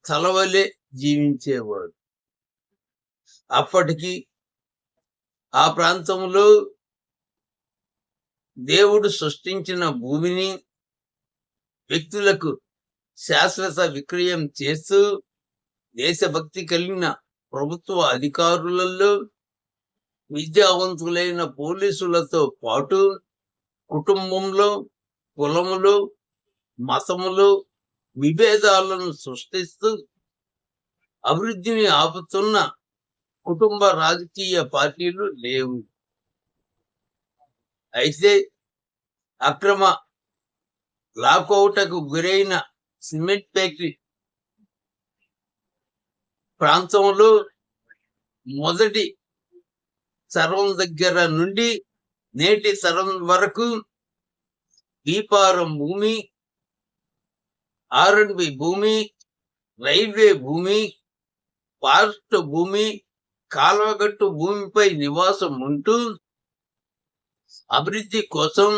తలవలే జీవించేవాడు. అప్పటికి ఆ ప్రాంతంలో దేవుడు సృష్టించిన భూమిని వ్యక్తులకు శాశ్వత విక్రయం చేస్తూ దేశభక్తి కలిగిన ప్రభుత్వ అధికారులలో విద్యావంతులైన పోలీసులతో పాటు కుటుంబంలో, కులములో, మతములో విభేదాలను సృష్టిస్తూ అభివృద్ధిని ఆపుతున్న కుటుంబ రాజకీయ పార్టీలు లేవు. అయితే అక్రమ లాకౌటకు గురైన సిమెంట్ ఫ్యాక్టరీ ప్రాంతంలో మొదటి తరం దగ్గర నుండి నేటి తరం వరకు దీపారం భూమి, ఆర్ఎండ్బి భూమి, రైల్వే భూమి, ఫారెస్ట్ భూమి, కాలువగట్టు భూమిపై నివాసం ఉంటూ అభివృద్ధి కోసం